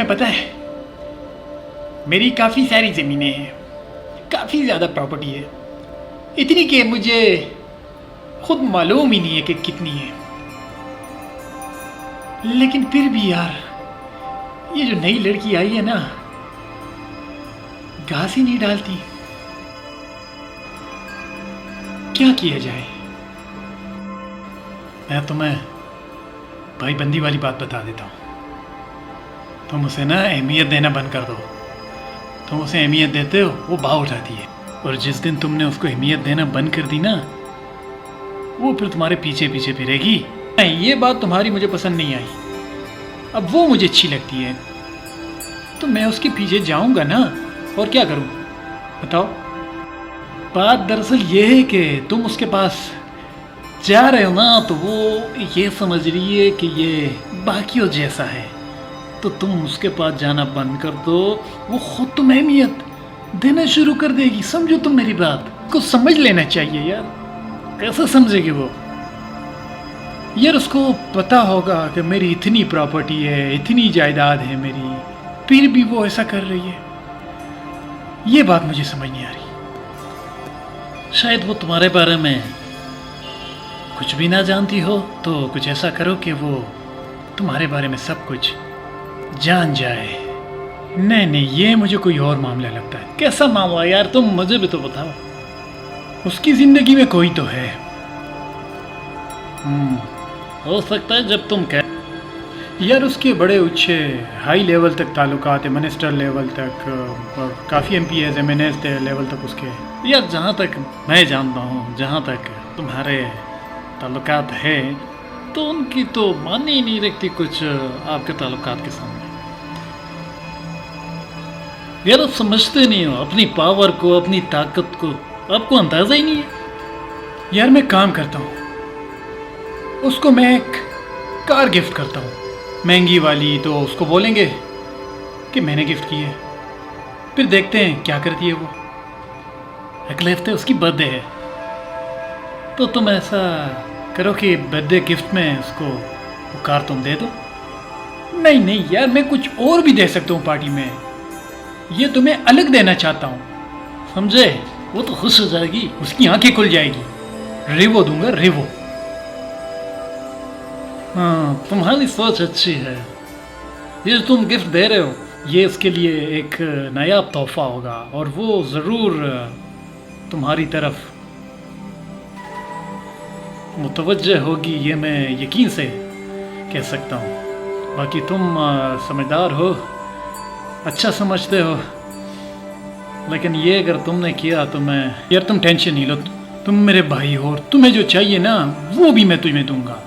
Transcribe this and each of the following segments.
तुम्हें पता है मेरी काफ़ी सारी ज़मीनें हैं, काफ़ी ज़्यादा प्रॉपर्टी है, इतनी कि मुझे खुद मालूम ही नहीं है कि कितनी है। लेकिन फिर भी यार, ये जो नई लड़की आई है ना, घास ही नहीं डालती। क्या किया जाए? मैं तुम्हें भाई बंदी वाली बात बता देता हूँ। तुम उसे ना अहमियत देना बंद कर दो। तुम उसे अहमियत देते हो, वो भाव उठाती है, और जिस दिन तुमने उसको अहमियत देना बंद कर दी ना, वो फिर तुम्हारे पीछे पीछे फिरेगी। नहीं, ये बात तुम्हारी मुझे पसंद नहीं आई। अब वो मुझे अच्छी लगती है तो मैं उसके पीछे जाऊंगा ना, और क्या करूं बताओ? बात दरअसल ये है कि तुम उसके पास जा रहे हो ना, तो वो ये समझ रही है कि ये बाकियों जैसा है, तो तुम उसके पास जाना बंद कर दो, वो खुद तुम्हें अहमियत देना शुरू कर देगी। समझो तुम मेरी बात को, समझ लेना चाहिए यार। कैसे समझेगी वो? यार उसको पता होगा कि मेरी इतनी प्रॉपर्टी है, इतनी जायदाद है मेरी, फिर भी वो ऐसा कर रही है। ये बात मुझे समझ नहीं आ रही। शायद वो तुम्हारे बारे में कुछ भी ना जानती हो, तो कुछ ऐसा करो कि वो तुम्हारे बारे में सब कुछ जान जाए। नहीं नहीं, ये मुझे कोई और मामला लगता है। कैसा मामला यार? तुम मुझे भी तो बताओ। उसकी जिंदगी में कोई तो है। हो सकता है जब तुम कह यार, उसके बड़े ऊंचे हाई लेवल तक ताल्लुकात है, मिनिस्टर लेवल तक, और काफ़ी MPs MNS लेवल तक उसके। यार जहाँ तक मैं जानता हूँ, जहाँ तक तुम्हारे ताल्लुकात है, तो उनकी तो मान ही नहीं रखती कुछ आपके ताल्लुकात के सामने। यार आप समझते नहीं हो अपनी पावर को, अपनी ताकत को, आपको अंदाजा ही नहीं है। यार मैं काम करता हूँ, उसको मैं एक कार गिफ्ट करता हूँ, महंगी वाली, तो उसको बोलेंगे कि मैंने गिफ्ट की है। फिर देखते हैं क्या करती है वो। अगले हफ्ते उसकी बर्थडे है, तो तुम ऐसा करो कि बर्थडे गिफ्ट में उसको वो कार तुम दे दो। नहीं नहीं यार, मैं कुछ और भी दे सकता हूँ पार्टी में, ये तुम्हें अलग देना चाहता हूँ, समझे? वो तो खुश हो जाएगी, उसकी आंखें खुल जाएगी। रेवो दूंगा, रेवो। हाँ, तुम्हारी सोच अच्छी है। ये तुम गिफ्ट दे रहे हो, ये उसके लिए एक नायाब तोहफा होगा, और वो ज़रूर तुम्हारी तरफ मुतवज्जह होगी, ये मैं यकीन से कह सकता हूँ। बाकी तुम समझदार हो, अच्छा समझते हो, लेकिन ये अगर तुमने किया तो मैं, यार तुम टेंशन नहीं लो, तुम मेरे भाई हो, और तुम्हें जो चाहिए ना वो भी मैं तुम्हें दूंगा।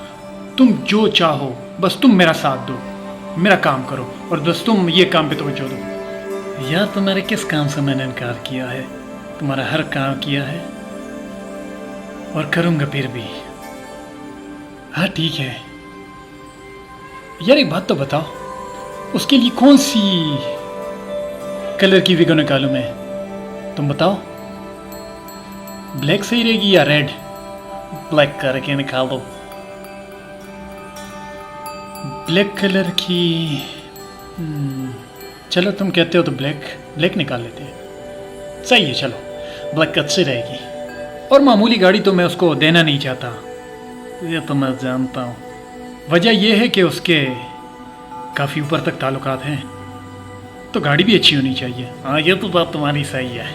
तुम जो चाहो, बस तुम मेरा साथ दो, मेरा काम करो, और बस तुम ये काम पे तवज्जो दो। यार तुम्हारे किस काम से मैंने इनकार किया है? तुम्हारा हर काम किया है, और करूँगा फिर भी। हाँ ठीक है यार, एक बात तो बताओ, उसके लिए कौन सी कलर की विगो निकालूं मैं? तुम बताओ, ब्लैक सही रहेगी या रेड? ब्लैक करके निकाल दो। ब्लैक कलर की, चलो तुम कहते हो तो ब्लैक निकाल लेते हैं। सही है, चलो ब्लैक अच्छी रहेगी। और मामूली गाड़ी तो मैं उसको देना नहीं चाहता, ये तो मैं जानता हूँ। वजह यह है कि उसके काफ़ी ऊपर तक ताल्लुकात हैं, तो गाड़ी भी अच्छी होनी चाहिए। हाँ, ये तो बात तुम्हारी सही है।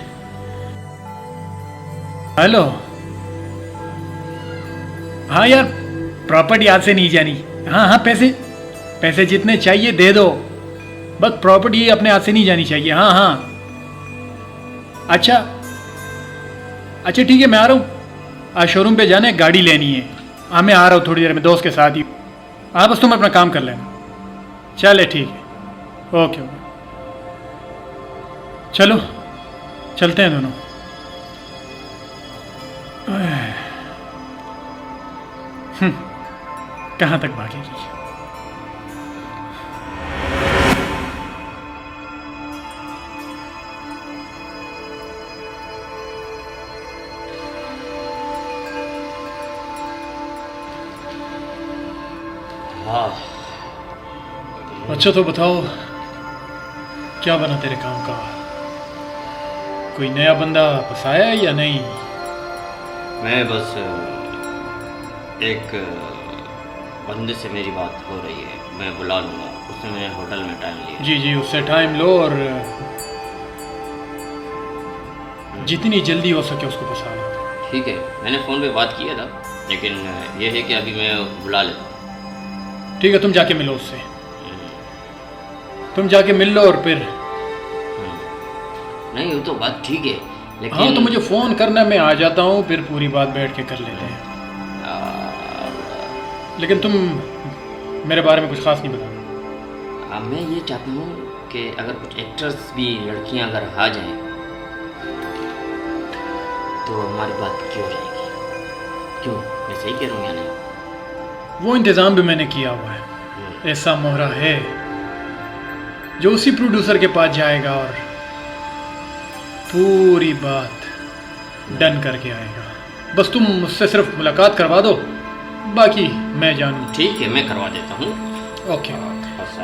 हेलो, हाँ यार, प्रॉपर्टी हाथ से नहीं जानी। हाँ हाँ, पैसे जितने चाहिए दे दो, बस प्रॉपर्टी अपने हाथ से नहीं जानी चाहिए। हाँ हाँ, अच्छा ठीक है, मैं आ रहा हूँ। आज शोरूम पे जाना है, गाड़ी लेनी है। हाँ मैं आ रहा हूँ थोड़ी देर में, दोस्त के साथ ही। हाँ बस तुम अपना काम कर लेना। चले ठीक है, ओके। चलो चलते हैं दोनों। कहाँ तक भागेगी? अच्छा तो बताओ, क्या बना तेरे काम का? कोई नया बंदा फंसाया है या नहीं? मैं बस एक बंदे से मेरी बात हो रही है, मैं बुला लूँगा, उसने मेरे होटल में टाइम लिया। जी जी, उससे टाइम लो और जितनी जल्दी हो सके उसको फंसा लो। ठीक है, मैंने फ़ोन पे बात किया था, लेकिन ये है कि अभी मैं बुला लेता हूँ। ठीक है, तुम जाके मिलो उससे, तुम जाके मिल लो और फिर नहीं, वो तो बात ठीक है, लेकिन हाँ तो मुझे फ़ोन करना, मैं आ जाता हूँ, फिर पूरी बात बैठ के कर लेते हैं। लेकिन तुम मेरे बारे में कुछ ख़ास नहीं बताना। मैं ये चाहता हूँ कि अगर कुछ एक्टर्स भी लड़कियाँ अगर आ जाएं तो हमारी बात क्यों रहेगी? क्यों, मैं सही कह रहा हूँ या नहीं? वो इंतज़ाम भी मैंने किया हुआ है। ऐसा मोहरा है जो उसी प्रोड्यूसर के पास जाएगा और पूरी बात डन करके आएगा। बस तुम मुझसे सिर्फ मुलाकात करवा दो, बाकी मैं जानूँ। ठीक है, मैं करवा देता हूँ। ओके,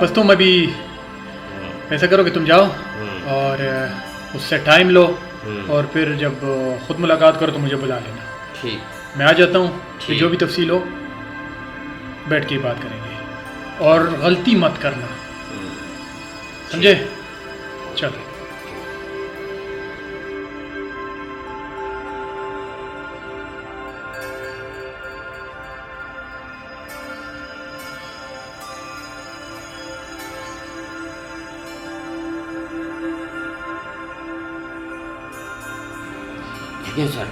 बस तुम अभी ऐसा करो कि तुम जाओ और उससे टाइम लो और फिर जब खुद मुलाकात करो तो मुझे बुला लेना। ठीक, मैं आ जाता हूँ, फिर ठीक। जो भी तफसील हो बैठ के ही बात करेंगे और गलती मत करना, समझे? चलो। लेकिन सर,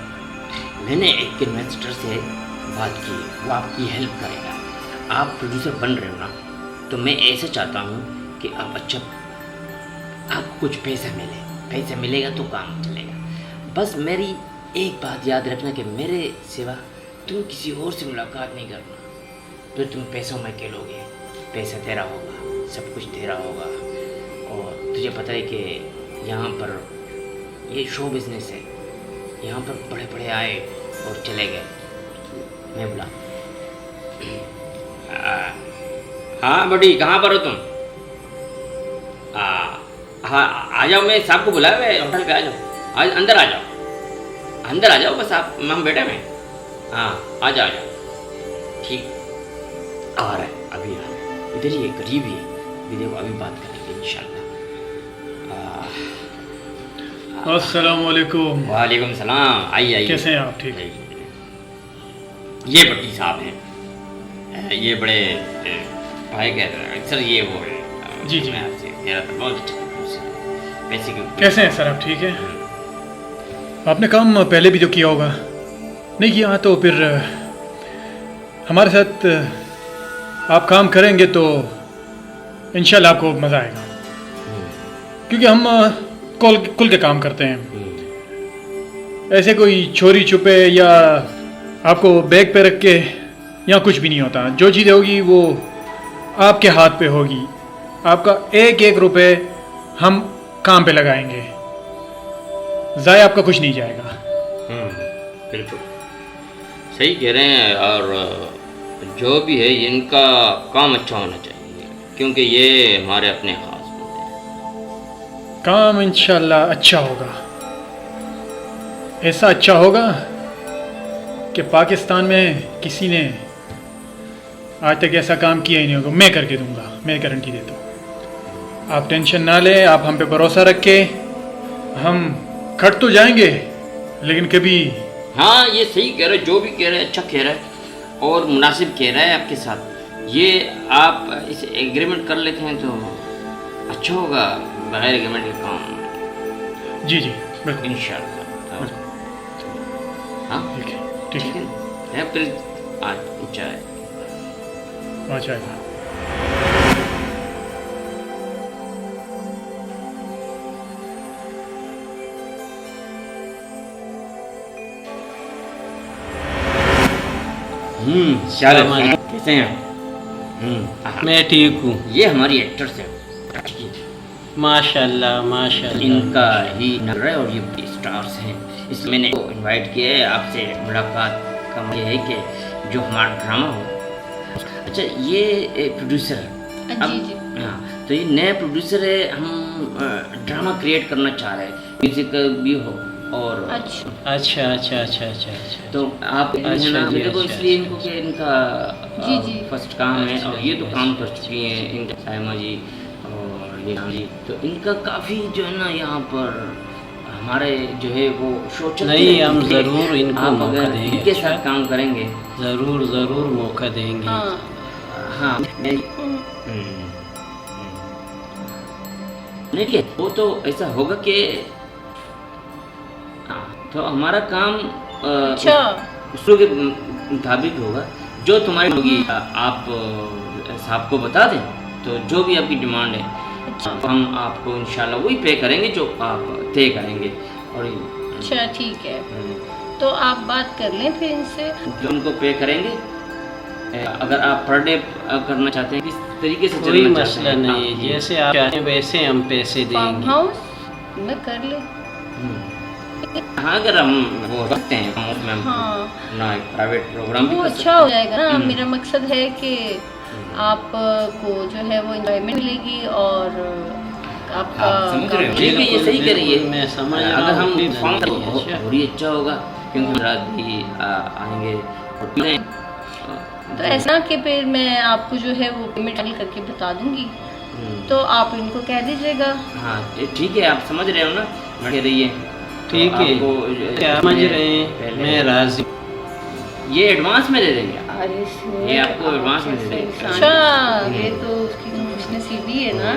मैंने एक इन्वेस्टर से बात की, वो आपकी हेल्प करेगा। आप प्रोड्यूसर बन रहे हो ना, तो मैं ऐसे चाहता हूँ कि आप आपको कुछ पैसा मिले। पैसा मिलेगा तो काम चलेगा। बस मेरी एक बात याद रखना कि मेरे सिवा तुम किसी और से मुलाकात नहीं करना, फिर तुम पैसों में खेलोगे। पैसा तेरा होगा, सब कुछ तेरा होगा। और तुझे पता है कि यहाँ पर ये शो बिजनेस है, यहाँ पर बड़े बड़े आए और चले गए। मैं बोला हाँ बड़ी, कहाँ पर हो तुम? हाँ आ जाओ, मैं साहब को बुलाया हुआ है, होटल पे आ जाओ। आज अंदर आ जाओ, अंदर आ जाओ, बस आप हम बैठे में। हाँ आ जाओ, आ जाओ। ठीक, आ रहा है, अभी आ रहा है, इधर ही है, करीब ही है। अभी देखो, अभी बात करेंगे इंशाल्लाह। अस्सलाम वालेकुम। वालेकुम सलाम। आइए आइए। कैसे हैं आप? ठीक है। ये भट्टी साहब हैं, ये बड़े भाई कह रहे हैं सर, ये वो है। जी जी, मैं आपसे कह रहा था, बहुत अच्छा पैसे क्यों? कैसे हैं सर आप? ठीक है। आपने काम पहले भी तो किया होगा, नहीं किया तो फिर हमारे साथ आप काम करेंगे तो इंशाल्लाह आपको मज़ा आएगा, क्योंकि हम कुल के काम करते हैं। ऐसे कोई चोरी छुपे या आपको बैग पे रख के यहाँ कुछ भी नहीं होता। जो चीज़ होगी वो आपके हाथ पे होगी। आपका एक एक रुपए हम काम पे लगाएंगे, ज़ाया आपका कुछ नहीं जाएगा। बिल्कुल सही कह रहे हैं। और जो भी है, इनका काम अच्छा होना चाहिए, क्योंकि ये हमारे अपने खास बंदे हैं। काम इंशाल्लाह अच्छा होगा, ऐसा अच्छा होगा कि पाकिस्तान में किसी ने आज तक ऐसा काम किया ही नहीं होगा। मैं करके दूंगा, मैं गारंटी देता हूँ। आप टेंशन ना लें, आप हम पे भरोसा रखें। हम खट तो जाएंगे लेकिन कभी। हाँ ये सही कह रहे, जो भी कह रहे हैं अच्छा कह रहा है और मुनासिब कह रहा है आपके साथ। ये आप इसे एग्रीमेंट कर लेते हैं तो अच्छा होगा, बगैर एग्रीमेंट के काम। जी जी बिल्कुल, इंशाल्लाह। हाँ ठीक है, ठीक है। है फिर आज चाय अच्छा है। कैसे हैं? मैं ठीक हूँ। ये हमारी एक्टर्स है, माशाल्लाह माशाल्लाह। इनका ही नजर है और ये स्टार्स हैं, इसलिए मैंने इनवाइट किया है। आपसे मुलाकात का मतलब है कि जो हमारा ड्रामा हो। अच्छा ये प्रोड्यूसर है, अब हाँ, तो ये नए प्रोड्यूसर है, हम ड्रामा क्रिएट करना चाह रहे हैं, म्यूजिक भी हो और अच्छा अच्छा अच्छा अच्छा अच्छा। तो आप अच्छा है ना, जी, मेरे को अच्छा, इसलिए अच्छा, इनको कि इनका जी, जी। फर्स्ट काम है अच्छा, और ये तो अच्छा, काम कर अच्छा, चुकी हैं इन सायमा जी और ये राम जी, तो इनका काफ़ी जो है ना यहाँ पर हमारे जो है वो शो चलते नहीं, रहते हम हैं। ज़रूर इनको आप मौका अगर देंगे, इनके अच्छा। साथ काम करेंगे, ज़रूर ज़रूर मौका देंगे। हाँ हाँ मैं देखिए वो तो ऐसा होगा कि हाँ, तो हमारा काम अच्छा उसके मुताबिक होगा जो तुम्हारी होगी, आप साहब को बता दें, तो जो भी आपकी डिमांड है अच्छा हम आपको इंशाल्लाह वही पे करेंगे जो आप तय करेंगे। और अच्छा ठीक है, तो आप बात कर लें फिर इनसे। जो उनको पे करेंगे, अगर आप पर डे करना चाहते हैं, किस तरीके से कोई चलना मसला चाहते हैं नहीं है, जैसे आप चाहें वैसे हम पैसे फार्म देंगे। हाउस में कर ले। हाँ, अगर हम वो रखते हैं हम उसमें हम हाँ अपना एक प्राइवेट प्रोग्राम भी वो कर अच्छा सकते हो हैं। जाएगा ना। मेरा मकसद है कि आपको जो है वो एंजॉयमेंट मिलेगी और आपका आप समझ रहे हो? काम- ठीक है, ये सही बिल्कुल, करिए। मैं समझ रहा अगर हूँ, हम कोई फॉर्म नहीं, तो अच्छा। और ही अच्छा होगा, क्योंकि हम रात भी आएंगे और मैं तो ऐसा ना कि फिर मैं आपको जो है वो पेमेंट करके बता दूंगी, तो आप इनको कह दीजिएगा। हाँ ठीक है, आप समझ रहे हो ना, बैठे रहिए। ठीक तो है, आपको क्या समझ रहे हैं, पहले- मैं राजी। ये एडवांस में दे देंगे। अरे इसमें ये आपको एडवांस में दे देंगे। अच्छा ये तो उसकी तो खुशनसीबी है ना।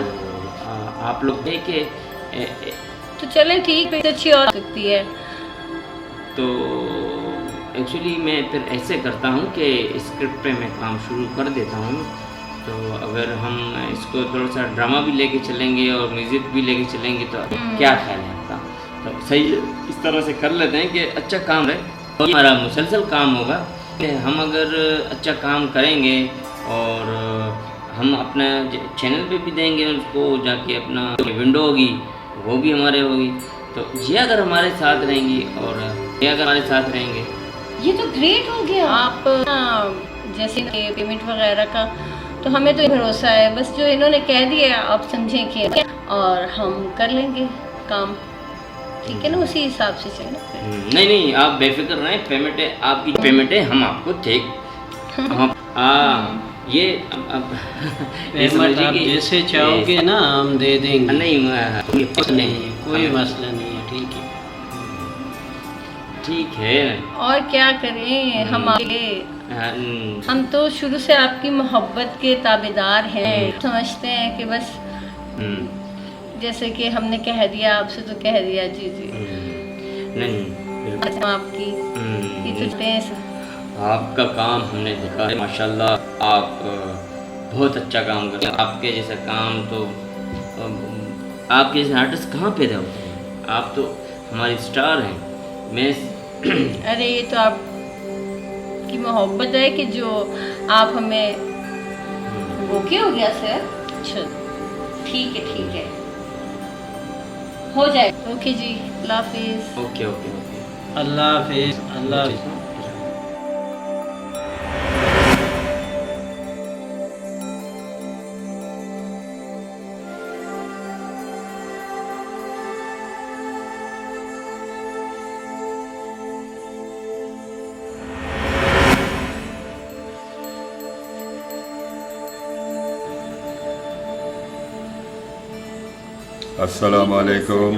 आप लोग देखे तो चलें ठीक है, अच्छी और सकती है। तो एक्चुअली मैं फिर ऐसे करता हूँ कि स्क्रिप्ट पे मैं काम शुरू कर देता हूँ। तो अगर हम इसको थोड़ा सा ड्रामा भी लेके चलेंगे और म्यूज़िक भी लेके चलेंगे तो क्या ख्याल है आपका? तो सही इस तरह से कर लेते हैं कि अच्छा काम रहे और ये हमारा मुसलसल काम होगा कि हम अगर अच्छा काम करेंगे और हम अपना चैनल पे भी देंगे उसको, जाके अपना विंडो होगी वो भी हमारे होगी। तो ये अगर हमारे साथ रहेंगी और ये अगर हमारे साथ रहेंगे, ये तो ग्रेट हो गया। आप जैसे पेमेंट वगैरह का तो हमें तो भरोसा है, बस जो इन्होंने कह दिया आप समझें कि और हम कर लेंगे काम, ठीक है ना, उसी हिसाब से चलें। नहीं नहीं, आप बेफिक्र रहें, पेमेंट है आपकी, पेमेंट है हम आपको ठीक हम ये अब ये पेमेंट समझिए आप कि जैसे चाहोगे ना हम दे देंगे। नहीं कोई मसला नहीं है, ठीक है। ठीक है। और क्या करें, हम आपके हम तो शुरू से आपकी मोहब्बत के ताबेदार हैं, समझते हैं कि बस जैसे कि हमने कह दिया आपसे तो कह दिया। जी जी नहीं बिल्कुल। आपकी ये तो चलते हैं। आपका काम हमने देखा है, माशाल्लाह आप बहुत अच्छा काम करते हैं। आपके जैसा काम तो आपके जैसे आर्टिस्ट कहाँ पैदा होते हैं? आप तो हमारी स्टार हैं। मैं अरे ये तो आपकी मोहब्बत है कि जो आप हमें ओके हो गया सर। अच्छा ठीक है हो जाए। ओके जी, अल्लाह हाफिज़। Okay okay okay. अल्लाह हाफिज़, अल्लाह हाफिज़। अस्सलाम वालेकुम,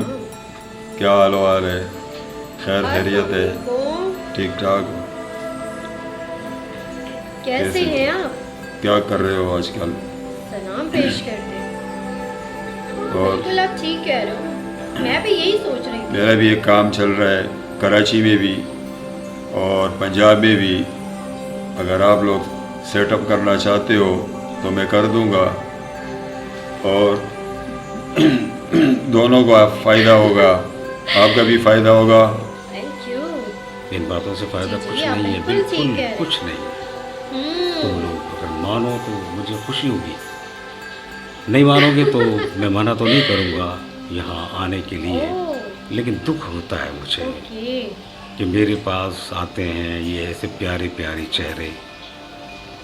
क्या हाल वाल है? खैर खैरियत है? ठीक ठाक हो? कैसे कैसे? हैं आप? क्या कर रहे हो आजकल? सलाम पेश करते हैं। हाँ, और? बिल्कुल आप ठीक कह रहे हो, मैं भी यही सोच रही थी। मेरा भी एक काम चल रहा है कराची में भी और पंजाब में भी। अगर आप लोग सेटअप करना चाहते हो तो मैं कर दूंगा और दोनों को फ़ायदा होगा, आपका भी फ़ायदा होगा। Thank you. इन बातों से फ़ायदा जी, कुछ जी, आप नहीं है, बिल्कुल ठीक बिल्कुल कह रहे हैं। कुछ नहीं। तुम लोग अगर मानो तो मुझे खुशी होगी, नहीं मानोगे तो मैं मना तो नहीं करूँगा यहाँ आने के लिए, ओह, लेकिन दुख होता है मुझे ओके। कि मेरे पास आते हैं ये ऐसे प्यारे प्यारे चेहरे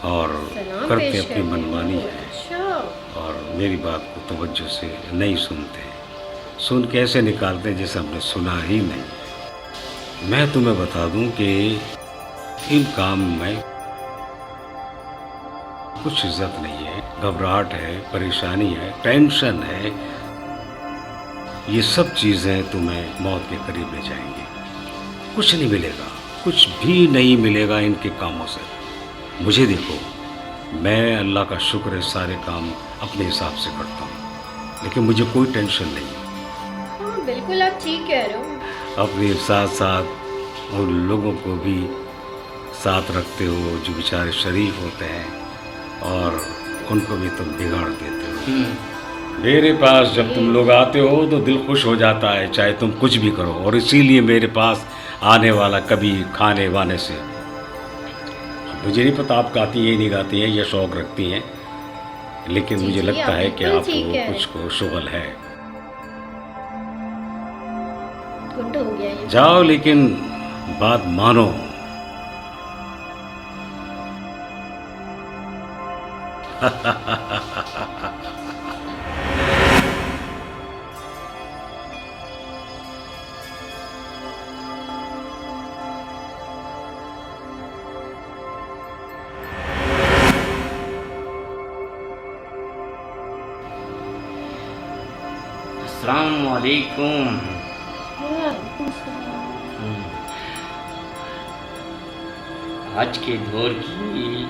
और सलाम करते पेश अपनी करते मनमानी हो। है अच्छा। और मेरी बात को तवज्जो से नहीं सुनते, सुन के ऐसे निकालते जैसे हमने सुना ही नहीं। मैं तुम्हें बता दूं कि इन काम में कुछ इज्जत नहीं है, घबराहट है, परेशानी है, टेंशन है। ये सब चीज़ें तुम्हें मौत के करीब ले जाएंगी। कुछ नहीं मिलेगा, कुछ भी नहीं मिलेगा इनके कामों से। मुझे देखो, मैं अल्लाह का शुक्र है सारे काम अपने हिसाब से करता हूँ, लेकिन मुझे कोई टेंशन नहीं है। हाँ बिल्कुल आप ठीक कह रहे हो। अपने साथ साथ उन लोगों को भी साथ रखते हो जो बेचारे शरीफ होते हैं, और उनको भी तुम बिगाड़ देते हो। मेरे पास जब तुम लोग आते हो तो दिल खुश हो जाता है, चाहे तुम कुछ भी करो। और इसीलिए मेरे पास आने वाला कभी खाने वाने से, मुझे नहीं पता आप गाती हैं नहीं गाती हैं या शौक रखती हैं, लेकिन जी, मुझे जी, लगता आप है कि बिल्कुल आपको ठीक है। कुछ को शुगल है। गुड हो गया ये। जाओ, लेकिन बात मानो। अस्सलाम वालेकुम। आज के दौर की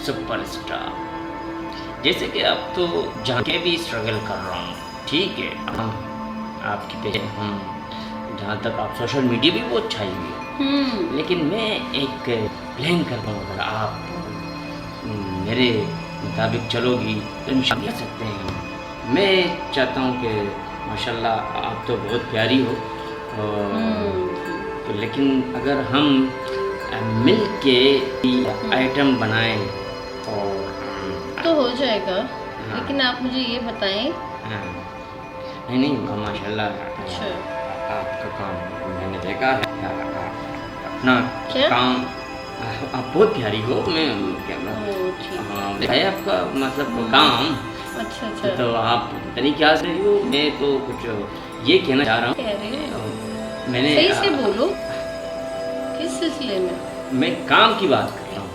सुपरस्टार, जैसे कि अब तो जहाँ के भी स्ट्रगल कर रहा हूँ, ठीक है, हम आपके पीछे हम जहाँ तक आप सोशल मीडिया भी बहुत छाई हुई है, लेकिन मैं एक प्लान कर रहा हूँ। अगर आप मेरे मुताबिक चलोगी तो इंशाल्लाह कर सकते हैं। मैं चाहता हूँ कि माशाल्लाह आप तो बहुत प्यारी हो, तो लेकिन अगर हम मिल के आइटम बनाएं और तो हो जाएगा, लेकिन आप मुझे ये बताएं। नहीं माशाल्लाह अच्छा। आपका काम मैंने देखा है, अपना क्या? काम आप बहुत प्यारी हो। मैं क्या ओ, ठीक। हाँ, देखा है आपका मतलब काम। अच्छा अच्छा। तो आप पता नहीं क्या रही हो, मैं तो कुछ ये कहना चाह रहा कह रहे हो? हूँ। मैंने सही से बोलो, किस सिलसिले में? मैं काम की बात कर रहा हूँ।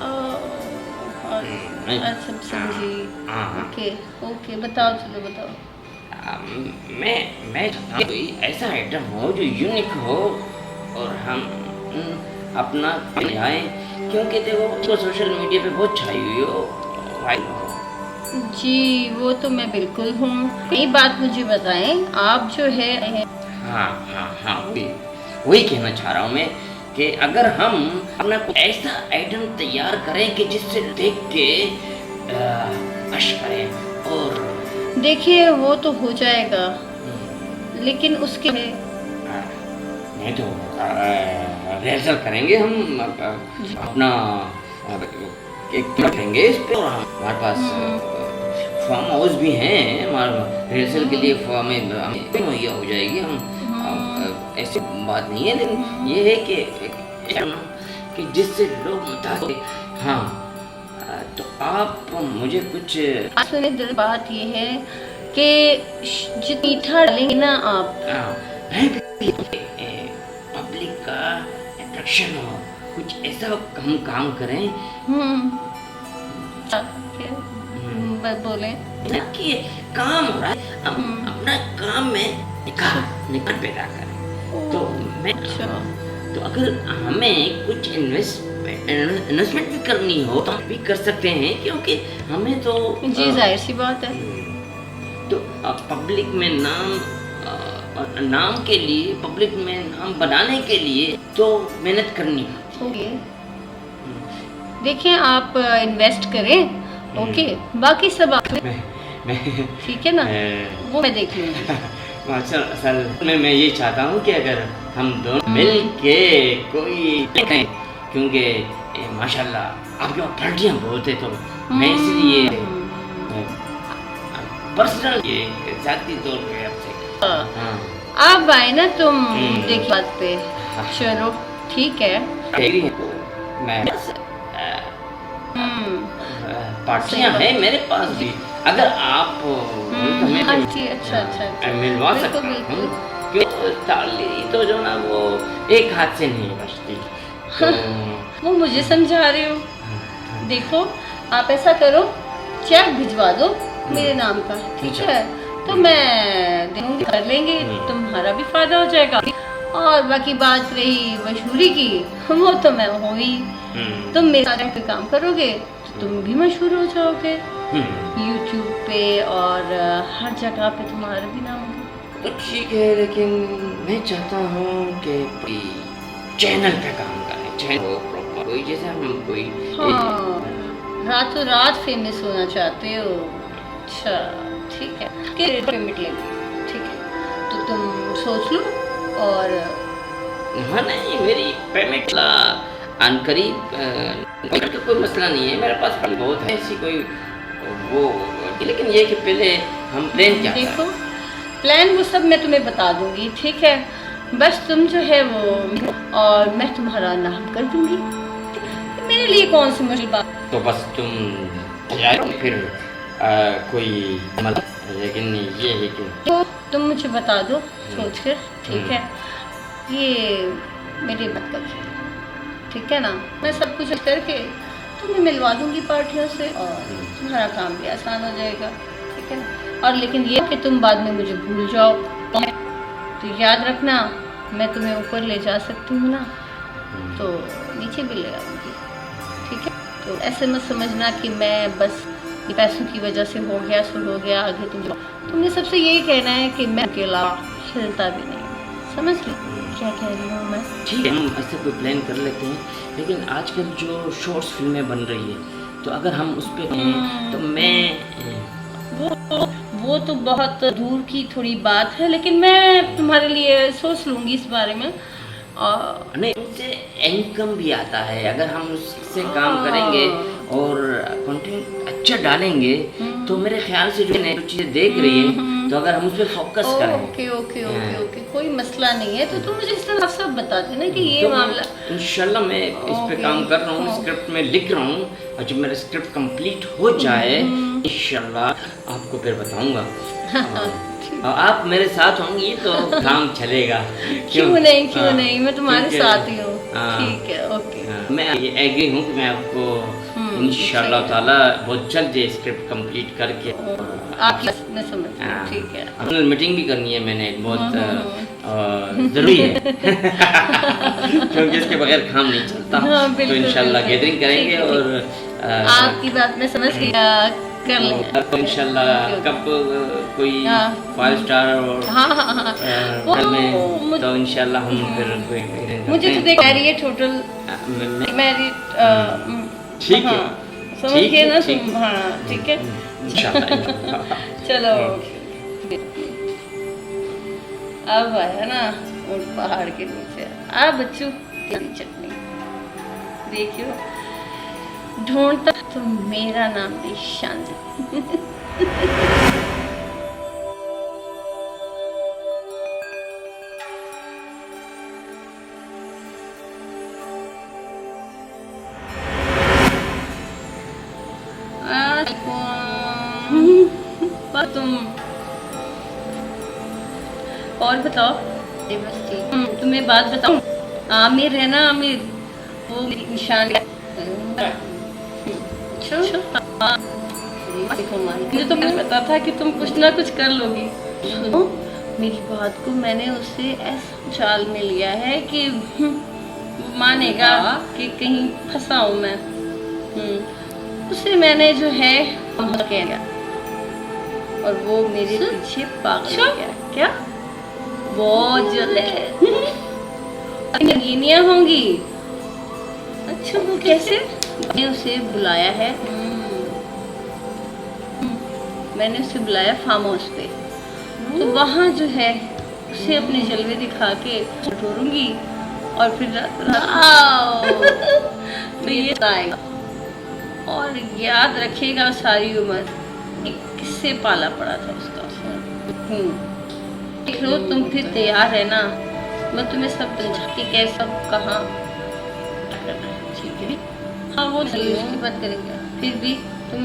नहीं। अच्छा समझी। हाँ, हाँ। ओके ओके, बताओ, चलो बताओ। मैं चाहता हूँ कोई ऐसा आइटम हो जो यूनिक हो और हम अपना आए, क्योंकि देखो तो सोशल मीडिया पे बहुत छाई हुई हो, वायरल हो। जी वो तो मैं बिल्कुल हूँ। एक बात मुझे बताएं, आप जो है हाँ हाँ हाँ, वही कहना चाह रहा हूँ मैं कि अगर हम अपना कोई ऐसा आइटम तैयार करें कि जिससे देख के अश करें। और देखिए वो तो हो जाएगा, लेकिन उसके नहीं तो रिहर्सल करेंगे हम, अपना एक रखेंगे इस पे, और हमारे पास फार्म हाउस भी हैं हमारे रिहर्सल के लिए, फार्म मुहैया हो जाएगी। हम ऐसी बात नहीं है, लेकिन ये है कि जिससे लोग मुताबिक। हाँ, तो आप मुझे कुछ सुने, दिल बात ये है कि जितनी मीठा डालेंगे ना आप, पब्लिक का अट्रैक्शन हो, कुछ ऐसा हम काम करें बोले कि काम हो रहा है, हम अपना काम में निकाल पैदा करें। तो मैं तो अगर हमें कुछ इन्वेस्टमेंट भी करनी हो तो हम भी कर सकते हैं, क्योंकि हमें तो जी जाहिर सी बात है। तो पब्लिक में नाम के लिए, पब्लिक में नाम बनाने के लिए तो मेहनत करनी ओके, देखिए आप इन्वेस्ट करें, ओके, बाकी सब आप ठीक है ना, वो मैं देख लूँगी। असल में मैं ये चाहता हूँ कि अगर हम दोनों मिल के कोई करें, क्योंकि माशाल्लाह आपके पास पार्टियाँ बहुत है, तो मैं इसलिए पर्सनल ये जाती तौर पे आपसे। हाँ, आप आए ना, तुम देख बात पे। चलो ठीक है। तो मैं पार्टियां सही हैं मेरे पास भी, अगर आप हमें हाँ जी, अच्छा अच्छा अच्छा। मिलवा बिल्कुल, सकते बिल्कुल। हैं, क्यों ताली तो जो ना वो एक हाथ से नहीं बजती। तो वो मुझे समझा रहे हो। देखो आप ऐसा करो, चेक भिजवा दो मेरे नाम का, ठीक है? तो मैं दूंगी, कर लेंगे, तुम्हारा भी फायदा हो जाएगा। और बाकी बात रही मशहूरी की, वो तो मैं हूँ ही। तुम मेरे साथ कोई काम करोगे तो तुम भी मशहूर हो जाओगे यूट्यूब पे, और हर जगह पे तुम्हारा भी नाम होगा। तो ठीक है, लेकिन मैं चाहता हूँ कि कोई चैनल पे काम करें, चैनल हो प्रॉपर, कोई जैसे हम कोई हाँ, रातों रात फेमस होना चाहते हो? अच्छा ठीक है, पेमेंट लेंगे, ठीक है? तो तुम सोच लो। और हाँ नहीं, मेरी पेमेंट अनकरीब का कोई मसला नहीं है, मेरे पास फंड बहुत है, ऐसी कोई वो, लेकिन ये कि पहले हम प्लान क्या करें? देखो प्लान वो सब मैं तुम्हें बता दूंगी, ठीक है? बस तुम जो है वो, और मैं तुम्हारा नाम कर दूंगी, मेरे लिए कौन सी मुश्किल बात। तो बस तुम तैयार हो फिर कोई अमल, लेकिन ये है कि तो तुम मुझे बता दो सोच कर, ठीक है? ये मेरी मत करिए, ठीक है ना? मैं सब कुछ करके तुम्हें मिलवा दूंगी पार्टियों से, और तुम्हारा काम भी आसान हो जाएगा, ठीक है ना? और लेकिन ये कि तुम बाद में मुझे भूल जाओ, तो याद रखना, मैं तुम्हें ऊपर ले जा सकती हूँ ना, तो नीचे भी ले आऊँगी, ठीक है? तो ऐसे मत समझना कि मैं बस ये पैसों की वजह से हो गया सो हो गया, आगे तुमने सबसे यही कहना है कि मैं अकेला हिलता भी नहीं। समझ ली क्या कह रही हूँ मैं? ठीक है, हम ऐसे कोई प्लान कर लेते हैं, लेकिन आजकल जो शॉर्ट्स फिल्में बन रही है, तो अगर हम उस पर कहें तो वो तो बहुत दूर की थोड़ी बात है, लेकिन मैं तुम्हारे लिए सोच लूँगी इस बारे में। और नहीं, उससे इनकम भी आता है, अगर हम उससे काम करेंगे और कंटेंट अच्छा डालेंगे, तो मेरे ख्याल से जो नई चीज़ें देख रही है, तो अगर हम उस पर फोकस करें। ओके ओके ओके ओके, कोई मसला नहीं है। तो तुम मुझे इस तरह सब बता देना कि ये तो मामला। इंशाल्लाह मैं इस पे ओके, काम कर रहा हूँ, स्क्रिप्ट में लिख रहा हूँ, और जब मेरा स्क्रिप्ट कंप्लीट हो जाए इंशाल्लाह आपको फिर बताऊंगा। और आप मेरे साथ होंगी तो काम चलेगा। क्यों नहीं, क्यों हाँ, नहीं, मैं तुम्हारे ठीक है। साथ ही हूँ। हाँ। ठीक है, ओके। हाँ, मैं ये एग्री हूँ कि मैं आपको इंशाल्लाह ताला बहुत जल्द ये स्क्रिप्ट कंप्लीट करके आपकी बात मैं समझ रही हूँ, ठीक है। अपनी मीटिंग भी करनी है मैंने, बहुत ज़रूरी है क्योंकि इसके बगैर काम नहीं चलता। हाँ, तो बिल्कुल, इंशाल्लाह बिल्कुल। गैदरिंग करेंगे, ठीक है, और आपकी बात मैं समझ गई, कर लेंगे। तो इंशाल्लाह कब कोई हाँ। 5 स्टार और हाँ हाँ हाँ, वो घर में, मुझ- तो इंशाल्लाह हम फिर कोई arrange मुझे करते तो हैं। देख रही है टोटल मैं- मैरिड। ठीक है, समझ ठीक गए है, ना ठीक तुम? हाँ ठीक है, इंशाल्लाह। चलो। अब आया ना उस पहाड़ के नीचे, आ बच्चू तेरी चटनी देखियो, ढूंढता तो मेरा नाम निशान। तुम और बताओ। बस ठीक, तुम्हें बात बताऊं, आमिर है ना, आमिर, वो मेरी निशान है। मुझे तो पता था कि तुम कुछ ना कुछ कर लोगी। सुनो, मेरी बात को मैंने उससे ऐसा चाल में लिया है कि मानेगा कि कहीं फंसा हूं मैं। उसे मैंने जो है कह दिया, और वो मेरे पीछे पागल हो गया। क्या? बहुत जल्द है। यकीनियां होंगी। अच्छा, वो कैसे? मैंने उसे बुलाया है, मैंने उसे बुलाया फार्म हाउस पे, तो वहाँ जो है उसे अपने जलवे दिखा के ढूंढूंगी, और फिर तो ये आएगा, और याद रखेगा सारी उम्र किससे पाला पड़ा था उसका। देख लो, तुम फिर तैयार है ना? मैं तुम्हें सब समझा के कैसा कहाँ करना है, ठीक है? हाँ वो चलिए उसकी बात करेंगे, फिर भी तुम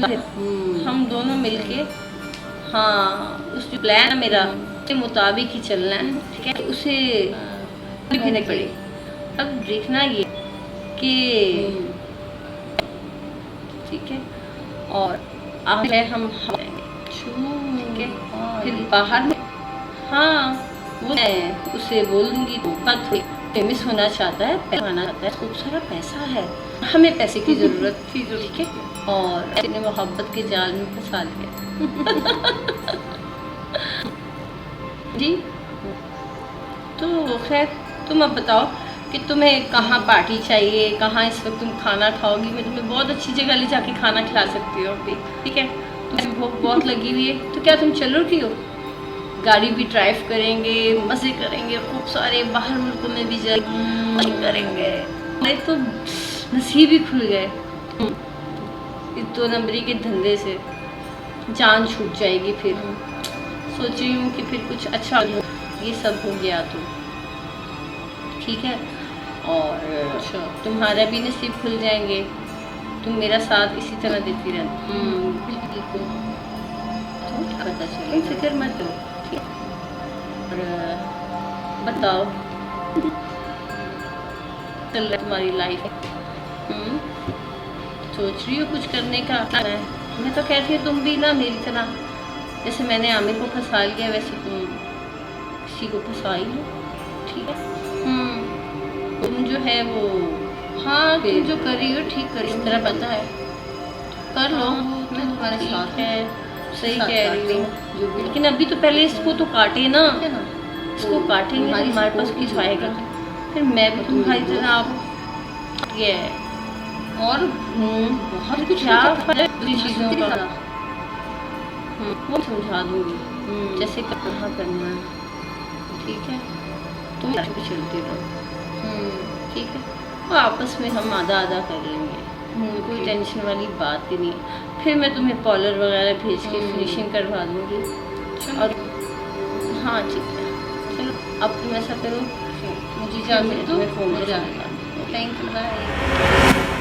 हम दोनों मिलके, हाँ उस जो प्लान है मेरा के मुताबिक ही चलना है, ठीक है, उसे भी नहीं पड़ेगी। अब देखना ये कि ठीक है, और आज हम जाएंगे, ठीक है, फिर बाहर में, हाँ वो मैं उसे बोल दूंगी, बात हुई फेमस होना चाहता है, पैसा आना चाहता है, खूब सारा पैसा है, हमें पैसे की ज़रूरत थी, ठीक है, और अपने मोहब्बत के जाल में फंसा लिया जी। तो खैर तुम अब बताओ कि तुम्हें कहाँ पार्टी चाहिए, कहाँ इस वक्त तुम खाना खाओगी, मैं तुम्हें बहुत अच्छी जगह ले जाके खाना खिला सकती हूँ अभी, ठीक है, तुम्हें भूख बहुत लगी हुई है, तो क्या तुम चलोगी हो, गाड़ी भी ड्राइव करेंगे, मज़े करेंगे, खूब सारे बाहर मुल्कों में भी जाएंगे, करेंगे, नहीं तो नसीब ही खुल गए, इस 2 नंबरी के धंधे से जान छूट जाएगी, फिर सोच रही हूँ कि फिर कुछ अच्छा हो, ये सब हो गया तो ठीक है, और तुम्हारा भी नसीब खुल जाएंगे, तुम मेरा साथ इसी तरह देती रहना, बिल्कुल पता चले, फिक्र मत करो, ठीक है, और बताओ चल रहा तुम्हारी लाइफ, सोच रही हो कुछ करने का, मैं तो कहती हूँ तुम भी ना मेरी तरह, जैसे मैंने आमिर को फंसा लिया वैसे तुम किसी को फंसा ही लो, ठीक है, तुम जो है वो, हाँ तुम जो कर रही हो ठीक कर रही हो, मेरा पता है, कर लो, मैं तुम्हारे साथ है, सही कह रही हो, लेकिन अभी तो पहले इसको तो काटे ना, इसको काटेंगे हमारे पास कुछ आएगा, फिर मैं भी तुम्हारी तरह आप ये और बहुत कुछ क्या दूसरी चीज़ों का वो समझा दूँगी, जैसे कहाँ करना है, ठीक है, तुम पे चलते रहो, ठीक है, और आपस में हम आधा आधा कर लेंगे, कोई टेंशन वाली बात ही नहीं है, फिर मैं तुम्हें पार्लर वगैरह भेज के फिनिशिंग करवा दूँगी, और हाँ ठीक है, चलो अब तुम ऐसा करो, मुझे जाकर तुम्हें फ़ोन पे जाना, थैंक यू, बाय।